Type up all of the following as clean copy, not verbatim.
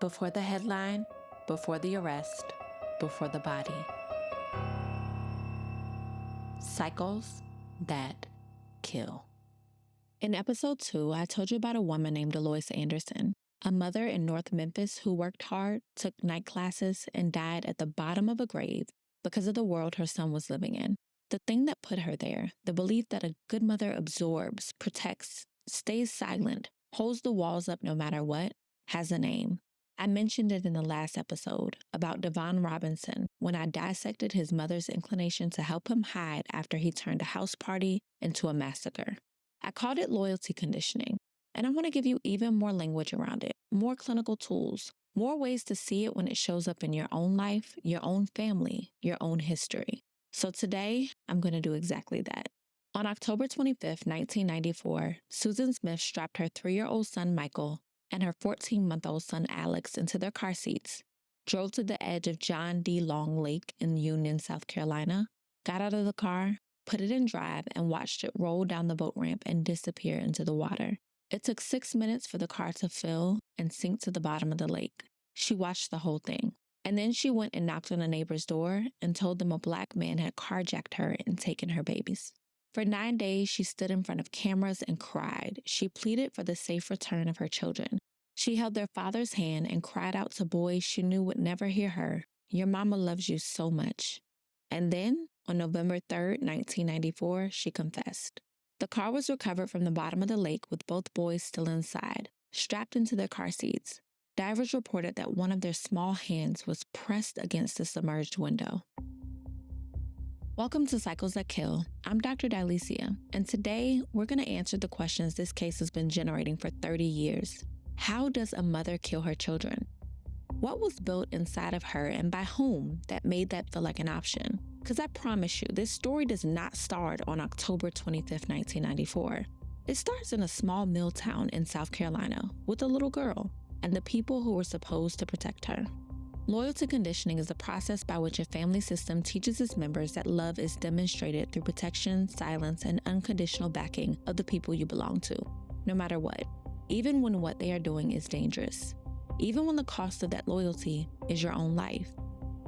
Before the headline, before the arrest, before the body. Cycles that kill. In episode 2, I told you about a woman named Dylesia Anderson, a mother in North Memphis who worked hard, took night classes, and died at the bottom of a grave because of the world her son was living in. The thing that put her there, the belief that a good mother absorbs, protects, stays silent, holds the walls up no matter what, has a name. I mentioned it in the last episode about Devon Robinson when I dissected his mother's inclination to help him hide after he turned a house party into a massacre. I called it loyalty conditioning, and I want to give you even more language around it, more clinical tools, more ways to see it when it shows up in your own life, your own family, your own history. So today, I'm going to do exactly that. On October 25th, 1994, Susan Smith strapped her 3-year-old son Michael and her 14-month-old son Alex into their car seats, drove to the edge of John D. Long Lake in Union, South Carolina, got out of the car, put it in drive, and watched it roll down the boat ramp and disappear into the water. It took 6 minutes for the car to fill and sink to the bottom of the lake. She watched the whole thing. And then she went and knocked on a neighbor's door and told them a black man had carjacked her and taken her babies. For 9 days, she stood in front of cameras and cried. She pleaded for the safe return of her children. She held their father's hand and cried out to boys she knew would never hear her, "Your mama loves you so much." And then, on November 3rd, 1994, she confessed. The car was recovered from the bottom of the lake with both boys still inside, strapped into their car seats. Divers reported that one of their small hands was pressed against the submerged window. Welcome to Cycles That Kill. I'm Dr. Dylesia, and today we're going to answer the questions this case has been generating for 30 years. How does a mother kill her children? What was built inside of her and by whom that made that feel like an option? Because I promise you, this story does not start on October 25th, 1994. It starts in a small mill town in South Carolina with a little girl and the people who were supposed to protect her. Loyalty conditioning is a process by which a family system teaches its members that love is demonstrated through protection, silence, and unconditional backing of the people you belong to, no matter what, even when what they are doing is dangerous, even when the cost of that loyalty is your own life.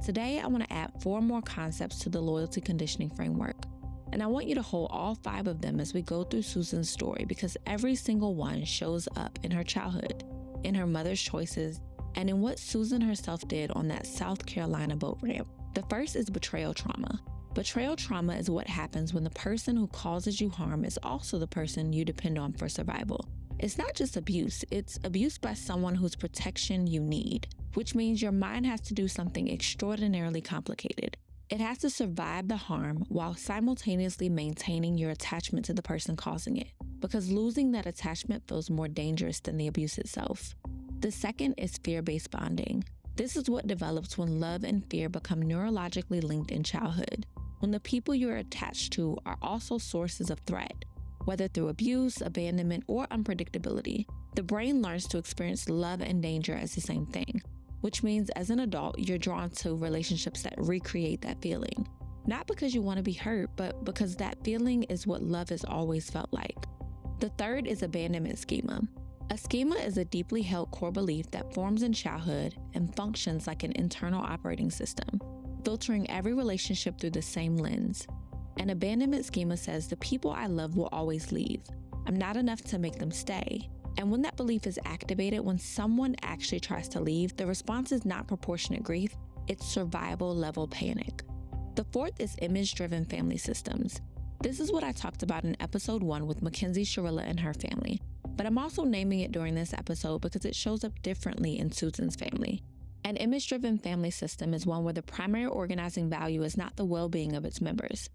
Today, I want to add 4 more concepts to the loyalty conditioning framework, and I want you to hold all 5 of them as we go through Susan's story because every single one shows up in her childhood, in her mother's choices, and in what Susan herself did on that South Carolina boat ramp. The first is betrayal trauma. Betrayal trauma is what happens when the person who causes you harm is also the person you depend on for survival. It's not just abuse, it's abuse by someone whose protection you need, which means your mind has to do something extraordinarily complicated. It has to survive the harm while simultaneously maintaining your attachment to the person causing it, because losing that attachment feels more dangerous than the abuse itself. The second is fear-based bonding. This is what develops when love and fear become neurologically linked in childhood, when the people you're attached to are also sources of threat. Whether through abuse, abandonment, or unpredictability, the brain learns to experience love and danger as the same thing, which means as an adult, you're drawn to relationships that recreate that feeling. Not because you want to be hurt, but because that feeling is what love has always felt like. The third is abandonment schema. A schema is a deeply held core belief that forms in childhood and functions like an internal operating system, filtering every relationship through the same lens. An abandonment schema says the people I love will always leave. I'm not enough to make them stay. And when that belief is activated, when someone actually tries to leave, the response is not proportionate grief, it's survival level panic. The fourth is image-driven family systems. This is what I talked about in episode 1 with Mackenzie Sharilla and her family. But I'm also naming it during this episode because it shows up differently in Susan's family. An image-driven family system is one where the primary organizing value is not the well-being of its members.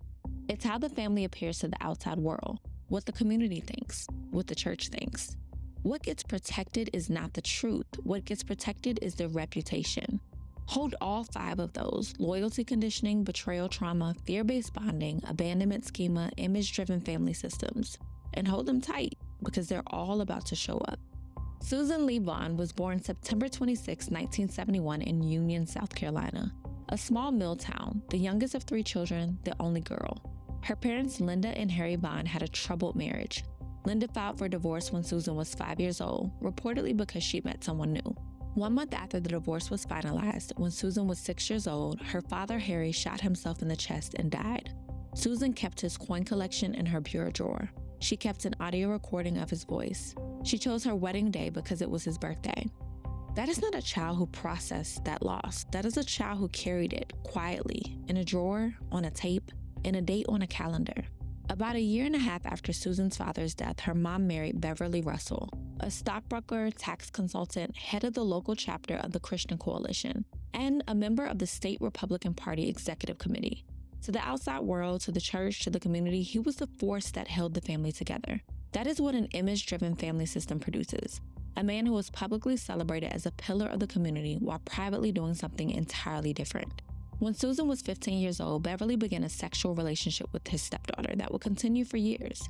It's how the family appears to the outside world, what the community thinks, what the church thinks. What gets protected is not the truth. What gets protected is the reputation. Hold all 5 of those: loyalty conditioning, betrayal trauma, fear-based bonding, abandonment schema, image-driven family systems, and hold them tight because they're all about to show up. Susan Lee Vaughn was born September 26, 1971 in Union, South Carolina, a small mill town, the youngest of 3 children, the only girl. Her parents, Linda and Harry Vaughn, had a troubled marriage. Linda filed for divorce when Susan was 5 years old, reportedly because she met someone new. 1 month after the divorce was finalized, when Susan was 6 years old, her father Harry shot himself in the chest and died. Susan kept his coin collection in her bureau drawer. She kept an audio recording of his voice. She chose her wedding day because it was his birthday. That is not a child who processed that loss. That is a child who carried it quietly, in a drawer, on a tape, in a date on a calendar. About a year and a half after Susan's father's death, her mom married Beverly Russell, a stockbroker, tax consultant, head of the local chapter of the Christian Coalition, and a member of the state Republican Party Executive Committee. To the outside world, to the church, to the community, he was the force that held the family together. That is what an image-driven family system produces. A man who was publicly celebrated as a pillar of the community while privately doing something entirely different. When Susan was 15 years old, Beverly began a sexual relationship with his stepdaughter that would continue for years.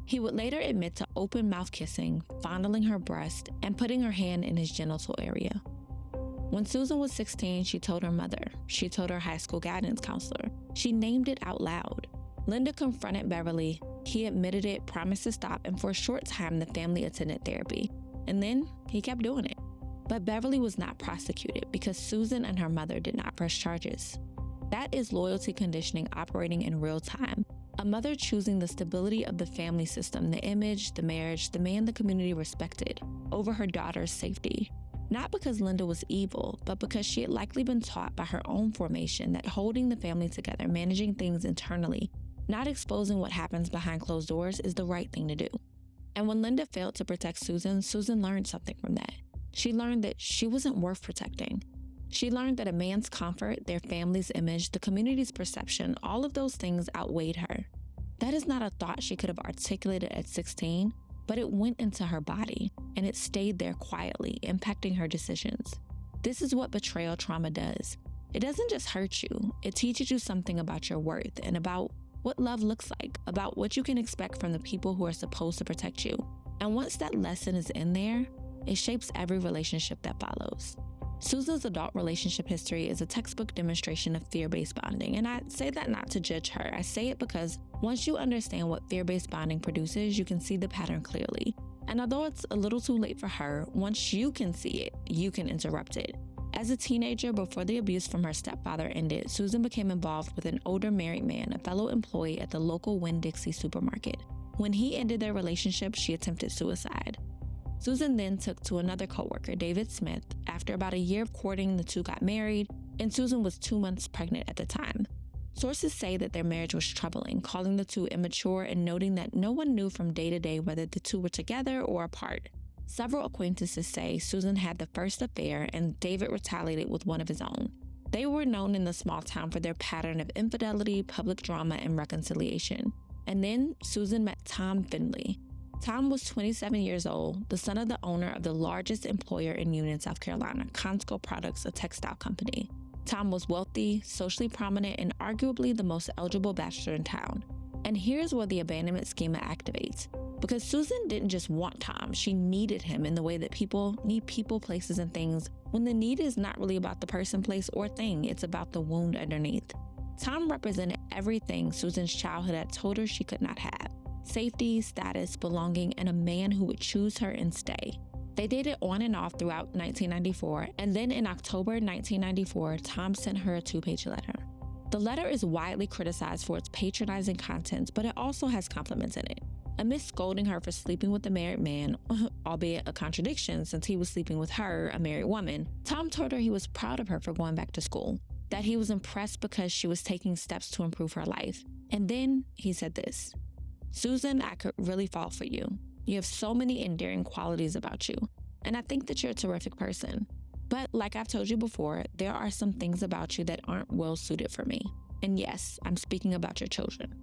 He would later admit to open mouth kissing, fondling her breast, and putting her hand in his genital area. When Susan was 16, she told her mother. She told her high school guidance counselor. She named it out loud. Linda confronted Beverly. He admitted it, promised to stop, and for a short time, the family attended therapy. And then he kept doing it. But Beverly was not prosecuted because Susan and her mother did not press charges. That is loyalty conditioning operating in real time. A mother choosing the stability of the family system, the image, the marriage, the man the community respected, over her daughter's safety. Not because Linda was evil, but because she had likely been taught by her own formation that holding the family together, managing things internally, not exposing what happens behind closed doors is the right thing to do. And when Linda failed to protect Susan, Susan learned something from that. She learned that she wasn't worth protecting. She learned that a man's comfort, their family's image, the community's perception, all of those things outweighed her. That is not a thought she could have articulated at 16, but it went into her body, and it stayed there quietly, impacting her decisions. This is what betrayal trauma does. It doesn't just hurt you, it teaches you something about your worth and about what love looks like, about what you can expect from the people who are supposed to protect you. And once that lesson is in there, it shapes every relationship that follows. Susan's adult relationship history is a textbook demonstration of fear-based bonding, and I say that not to judge her. I say it because once you understand what fear-based bonding produces, you can see the pattern clearly. And although it's a little too late for her, once you can see it, you can interrupt it. As a teenager, before the abuse from her stepfather ended, Susan became involved with an older married man, a fellow employee at the local Winn-Dixie supermarket. When he ended their relationship, she attempted suicide. Susan then took to another coworker, David Smith. After about a year of courting, the two got married, and Susan was 2 months pregnant at the time. Sources say that their marriage was troubling, calling the two immature and noting that no one knew from day to day whether the two were together or apart. Several acquaintances say Susan had the first affair and David retaliated with one of his own. They were known in the small town for their pattern of infidelity, public drama, and reconciliation. And then Susan met Tom Finley. Tom was 27 years old, the son of the owner of the largest employer in Union, South Carolina, Consco Products, a textile company. Tom was wealthy, socially prominent, and arguably the most eligible bachelor in town. And here's where the abandonment schema activates. Because Susan didn't just want Tom, she needed him in the way that people need people, places, and things, when the need is not really about the person, place, or thing, it's about the wound underneath. Tom represented everything Susan's childhood had told her she could not have. Safety, status, belonging, and a man who would choose her and stay. They dated on and off throughout 1994, and then in October 1994, Tom sent her a 2-page letter. The letter is widely criticized for its patronizing contents, but it also has compliments in it. Amidst scolding her for sleeping with a married man, albeit a contradiction since he was sleeping with her, a married woman, Tom told her he was proud of her for going back to school, that he was impressed because she was taking steps to improve her life. And then he said this: "Susan, I could really fall for you. You have so many endearing qualities about you, and I think that you're a terrific person. But like I've told you before, there are some things about you that aren't well suited for me. And yes, I'm speaking about your children."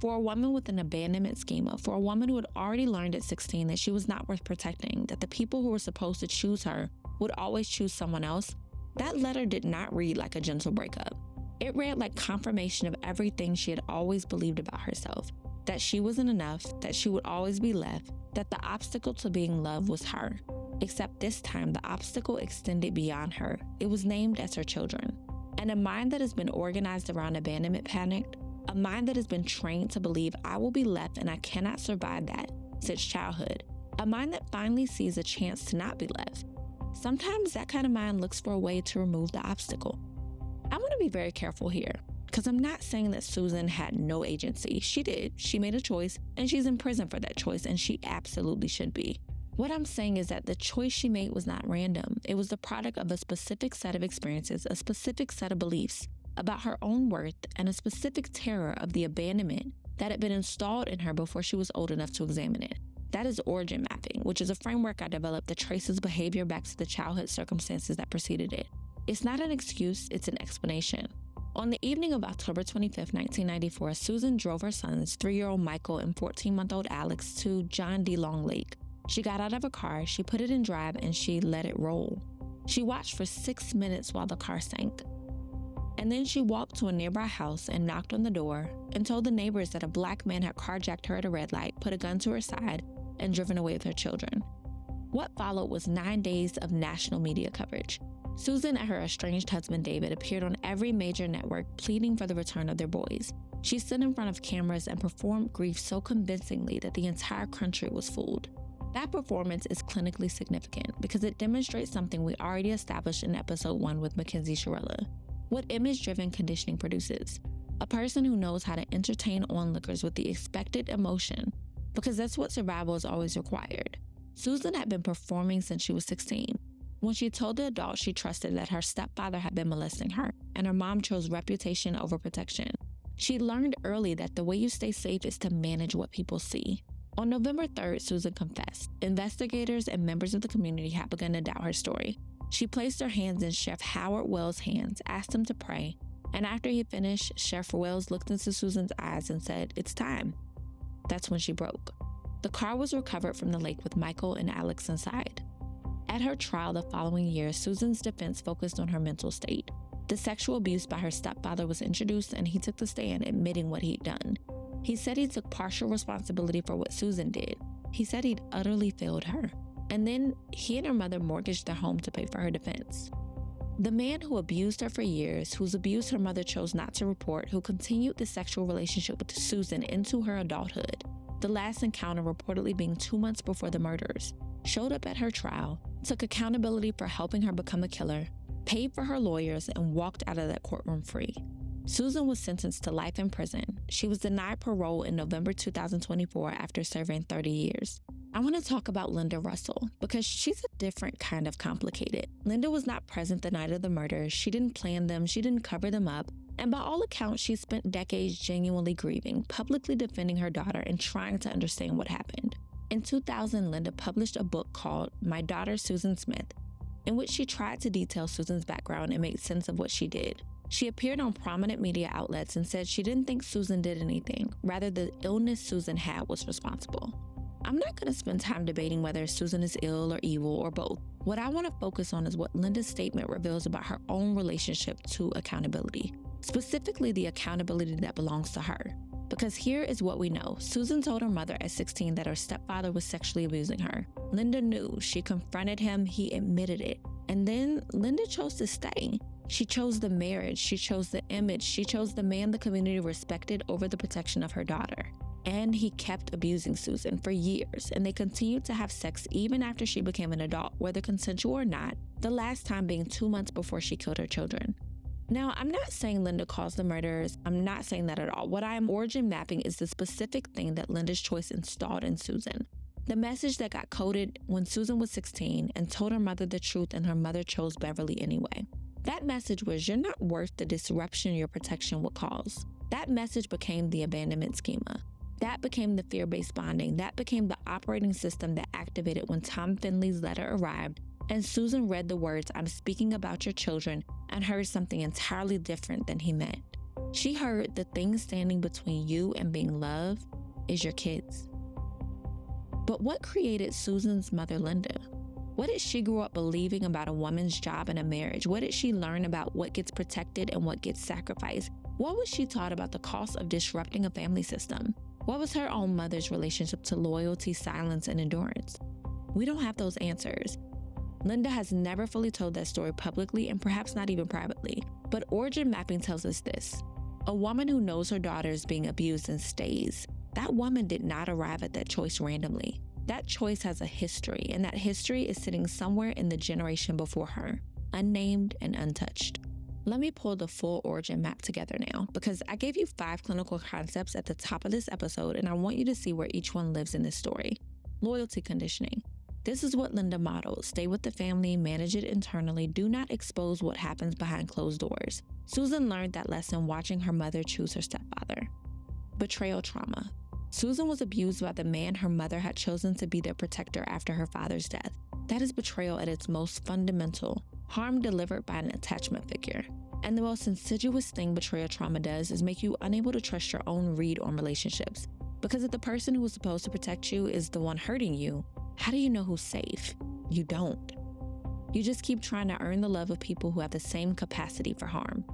For a woman with an abandonment schema, for a woman who had already learned at 16 that she was not worth protecting, that the people who were supposed to choose her would always choose someone else, that letter did not read like a gentle breakup. It read like confirmation of everything she had always believed about herself, that she wasn't enough, that she would always be left, that the obstacle to being loved was her. Except this time, the obstacle extended beyond her. It was named as her children. And a mind that has been organized around abandonment panicked, a mind that has been trained to believe I will be left and I cannot survive that since childhood, a mind that finally sees a chance to not be left. Sometimes that kind of mind looks for a way to remove the obstacle. I want to be very careful here, because I'm not saying that Susan had no agency. She did. She made a choice, and she's in prison for that choice, and she absolutely should be. What I'm saying is that the choice she made was not random. It was the product of a specific set of experiences, a specific set of beliefs about her own worth, and a specific terror of the abandonment that had been installed in her before she was old enough to examine it. That is origin mapping, which is a framework I developed that traces behavior back to the childhood circumstances that preceded it. It's not an excuse, it's an explanation. On the evening of October 25, 1994, Susan drove her sons, 3-year-old Michael and 14-month-old Alex, to John D. Long Lake. She got out of her car, she put it in drive, and she let it roll. She watched for 6 minutes while the car sank. And then she walked to a nearby house and knocked on the door and told the neighbors that a black man had carjacked her at a red light, put a gun to her side, and driven away with her children. What followed was 9 days of national media coverage. Susan and her estranged husband David appeared on every major network pleading for the return of their boys. She stood in front of cameras and performed grief so convincingly that the entire country was fooled. That performance is clinically significant because it demonstrates something we already established in episode 1 with Mackenzie Shirella. What image-driven conditioning produces. A person who knows how to entertain onlookers with the expected emotion, because that's what survival has always required. Susan had been performing since she was 16. When she told the adults she trusted that her stepfather had been molesting her, and her mom chose reputation over protection. She learned early that the way you stay safe is to manage what people see. On November 3rd, Susan confessed. Investigators and members of the community had begun to doubt her story. She placed her hands in Chef Howard Wells' hands, asked him to pray, and after he finished, Chef Wells looked into Susan's eyes and said, "It's time." That's when she broke. The car was recovered from the lake with Michael and Alex inside. At her trial the following year, Susan's defense focused on her mental state. The sexual abuse by her stepfather was introduced, and he took the stand admitting what he'd done. He said he took partial responsibility for what Susan did. He said he'd utterly failed her. And then he and her mother mortgaged their home to pay for her defense. The man who abused her for years, whose abuse her mother chose not to report, who continued the sexual relationship with Susan into her adulthood, the last encounter reportedly being 2 months before the murders, showed up at her trial, took accountability for helping her become a killer, paid for her lawyers, and walked out of that courtroom free. Susan was sentenced to life in prison. She was denied parole in November 2024 after serving 30 years. I want to talk about Linda Russell because she's a different kind of complicated. Linda was not present the night of the murders. She didn't plan them. She didn't cover them up. And by all accounts, she spent decades genuinely grieving, publicly defending her daughter, and trying to understand what happened. In 2000, Linda published a book called My Daughter, Susan Smith, in which she tried to detail Susan's background and make sense of what she did. She appeared on prominent media outlets and said she didn't think Susan did anything. Rather, the illness Susan had was responsible. I'm not going to spend time debating whether Susan is ill or evil or both. What I want to focus on is what Linda's statement reveals about her own relationship to accountability, specifically the accountability that belongs to her. Because here is what we know. Susan told her mother at 16 that her stepfather was sexually abusing her. Linda knew. She confronted him. He admitted it. And then Linda chose to stay. She chose the marriage. She chose the image. She chose the man the community respected over the protection of her daughter. And he kept abusing Susan for years, and they continued to have sex even after she became an adult, whether consensual or not, the last time being 2 months before she killed her children. Now, I'm not saying Linda caused the murders. I'm not saying that at all. What I am origin mapping is the specific thing that Linda's choice installed in Susan. The message that got coded when Susan was 16 and told her mother the truth, and her mother chose Beverly anyway. That message was, you're not worth the disruption your protection would cause. That message became the abandonment schema. That became the fear-based bonding. That became the operating system that activated when Tom Finley's letter arrived and Susan read the words, "I'm speaking about your children," and heard something entirely different than he meant. She heard the thing standing between you and being loved is your kids. But what created Susan's mother, Linda? What did she grow up believing about a woman's job in a marriage? What did she learn about what gets protected and what gets sacrificed? What was she taught about the cost of disrupting a family system? What was her own mother's relationship to loyalty, silence, and endurance? We don't have those answers. Linda has never fully told that story publicly and perhaps not even privately. But origin mapping tells us this. A woman who knows her daughter is being abused and stays. That woman did not arrive at that choice randomly. That choice has a history, and that history is sitting somewhere in the generation before her, unnamed and untouched. Let me pull the full origin map together now, because I gave you 5 clinical concepts at the top of this episode, and I want you to see where each one lives in this story. Loyalty conditioning. This is what Linda modeled. Stay with the family, manage it internally, do not expose what happens behind closed doors. Susan learned that lesson watching her mother choose her stepfather. Betrayal trauma. Susan was abused by the man her mother had chosen to be their protector after her father's death. That is betrayal at its most fundamental, harm delivered by an attachment figure. And the most insidious thing betrayal trauma does is make you unable to trust your own read on relationships. Because if the person who was supposed to protect you is the one hurting you, how do you know who's safe? You don't. You just keep trying to earn the love of people who have the same capacity for harm.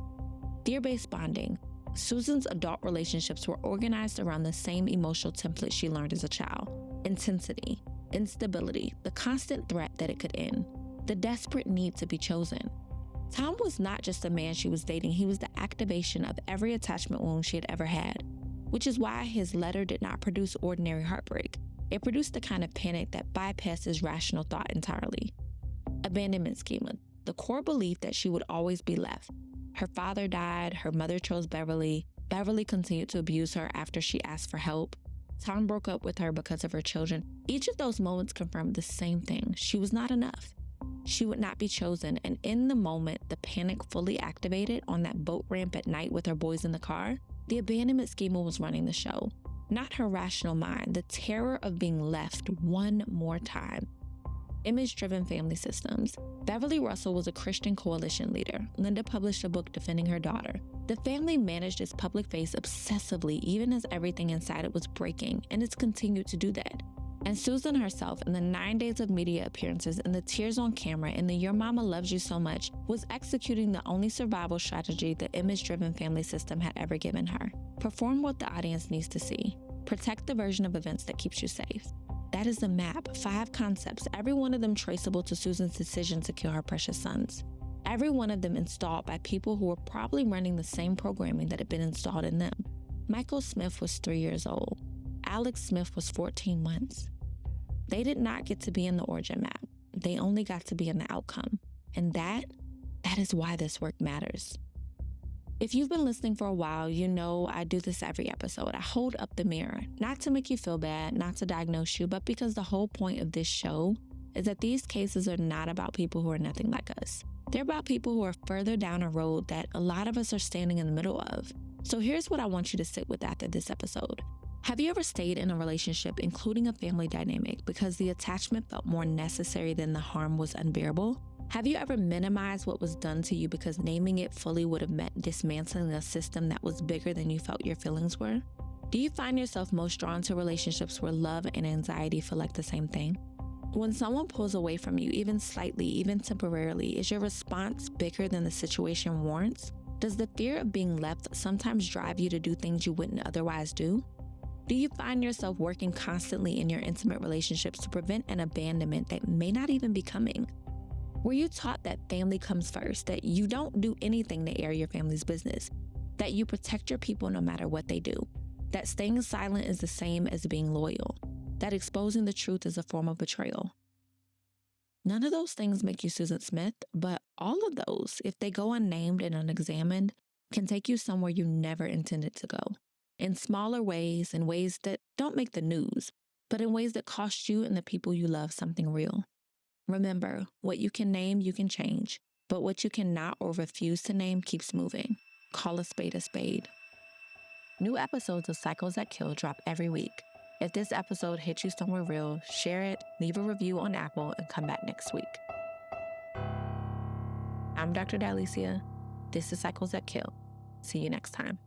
Fear-based bonding. Susan's adult relationships were organized around the same emotional template she learned as a child. Intensity, instability, the constant threat that it could end, the desperate need to be chosen. Tom was not just a man she was dating, he was the activation of every attachment wound she had ever had, which is why his letter did not produce ordinary heartbreak. It produced the kind of panic that bypasses rational thought entirely. Abandonment schema, the core belief that she would always be left. Her father died, her mother chose Beverly. Beverly continued to abuse her after she asked for help. Tom broke up with her because of her children. Each of those moments confirmed the same thing. She was not enough. She would not be chosen, and in the moment the panic fully activated on that boat ramp at night with her boys in the car, the abandonment schema was running the show. Not her rational mind, the terror of being left one more time. Image-driven family systems. Beverly Russell was a Christian coalition leader. Linda published a book defending her daughter. The family managed its public face obsessively, even as everything inside it was breaking, and it's continued to do that. And Susan herself, in the 9 days of media appearances and the tears on camera and the "Your Mama Loves You So Much," was executing the only survival strategy the image-driven family system had ever given her. Perform what the audience needs to see. Protect the version of events that keeps you safe. That is the map, 5 concepts, every one of them traceable to Susan's decision to kill her precious sons. Every one of them installed by people who were probably running the same programming that had been installed in them. Michael Smith was 3 years old. Alex Smith was 14 months. They did not get to be in the origin map. They only got to be in the outcome. And that is why this work matters. If you've been listening for a while, you know I do this every episode. I hold up the mirror, not to make you feel bad, not to diagnose you, but because the whole point of this show is that these cases are not about people who are nothing like us. They're about people who are further down a road that a lot of us are standing in the middle of. So here's what I want you to sit with after this episode. Have you ever stayed in a relationship, including a family dynamic, because the attachment felt more necessary than the harm was unbearable? Have you ever minimized what was done to you because naming it fully would have meant dismantling a system that was bigger than you felt your feelings were? Do you find yourself most drawn to relationships where love and anxiety feel like the same thing? When someone pulls away from you, even slightly, even temporarily, is your response bigger than the situation warrants? Does the fear of being left sometimes drive you to do things you wouldn't otherwise do? Do you find yourself working constantly in your intimate relationships to prevent an abandonment that may not even be coming? Were you taught that family comes first, that you don't do anything to air your family's business, that you protect your people no matter what they do, that staying silent is the same as being loyal, that exposing the truth is a form of betrayal? None of those things make you Susan Smith, but all of those, if they go unnamed and unexamined, can take you somewhere you never intended to go. In smaller ways, in ways that don't make the news, but in ways that cost you and the people you love something real. Remember, what you can name, you can change, but what you cannot or refuse to name keeps moving. Call a spade a spade. New episodes of Cycles That Kill drop every week. If this episode hit you somewhere real, share it, leave a review on Apple, and come back next week. I'm Dr. Dylesia. This is Cycles That Kill. See you next time.